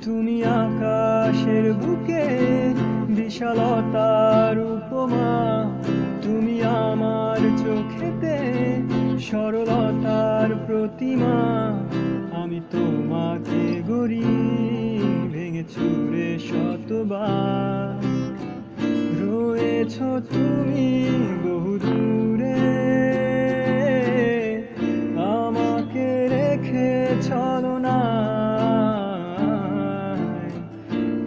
তুমি আকাশের বুকে বিশালতার উপমা, তুমি আমার চোখেতে সরলতার প্রতিমা। আমি তোমাকে গড়ি ভেঙে চুরে শতবার, রয়েছ তুমি বহু দূরে, আমাকে রেখে চলো না।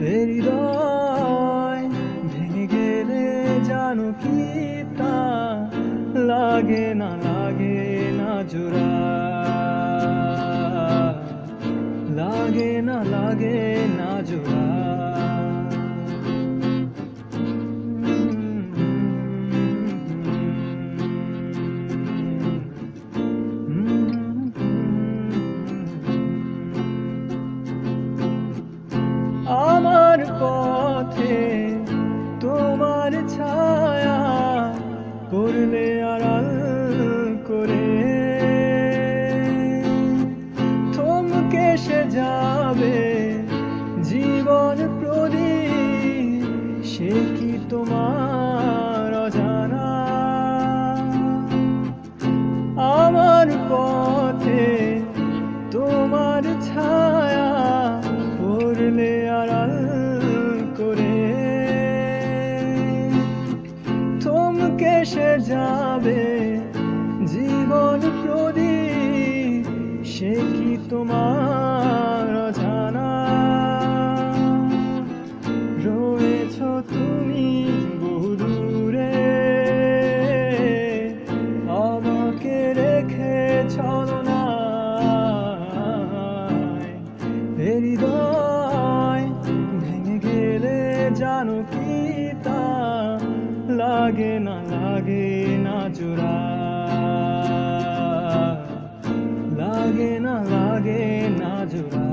হৃদয় ভেঙে গেলে জানো কি তা লাগে না জোড়া, লাগে না জোড়া। আমার পথে তোমার ছায়া পড়লে আড়াল করে, থমকে সে যাবে জীবন প্রদীপ, সে কি তোমার অজানা? আমার পথে তোমার ছায়া পড়লে আড়াল করে, থমকে সে যাবে জীবন প্রদীপ, সে কি তোমার অজানা? রয়েছ তুমি বহু দূরে, আমাকে রেখে চলো না। হৃদয় ভেঙে গেলে জানো কি তা লাগে না জোড়া, লাগে না জোড়া।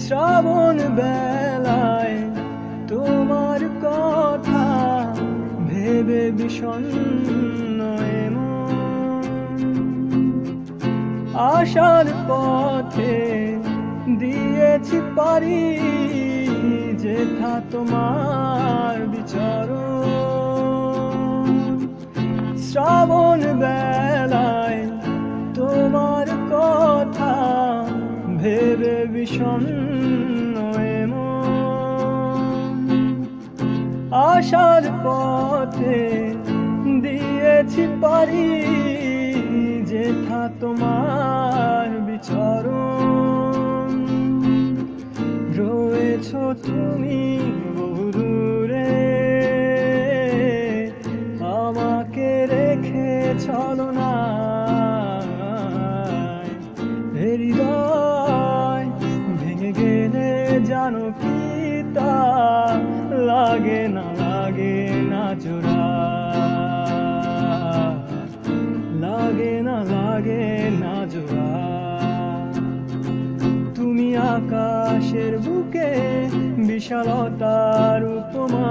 শ্রাবণ বেলায় তোমার কথা ভেবে বিষণ্ণ মন, আশার পথে দিয়েছি পারি যেথা তোমার বিচরণ। শ্রাবণ বেলায় তোমার কথা ভেবে বিষণ্ণ মন, আশার পথে দিয়েছি পারি যেথা তোমার বিচরণ। রয়েছ তুমি বহু দূরে, আমাকে রেখে চলো না। হৃদয় ভেঙে গেলে জানো কি তা লাগে না জোড়া, লাগে না জোড়া। তুমি আকাশের বুকে বিশালতার উপমা,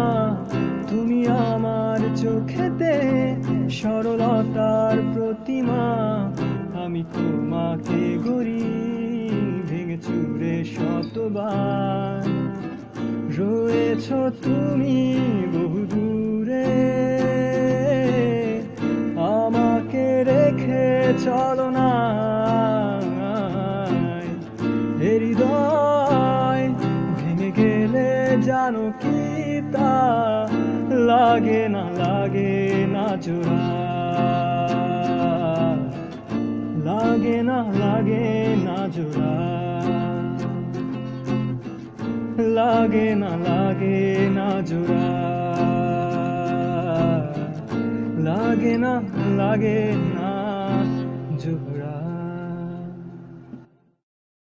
তুমি আমার চোখেতে সরলতার প্রতিমা। আমি তোমাকে গড়ি ভেঙে চুরে শতবার, রয়েছ তুমি বহু দূরে, আমাকে রেখে চলো না। হৃদয় ভেঙে গেলে জানো কি তা লাগে না জোড়া, লাগে না জোড়া, লাগে না জোড়া, লাগে না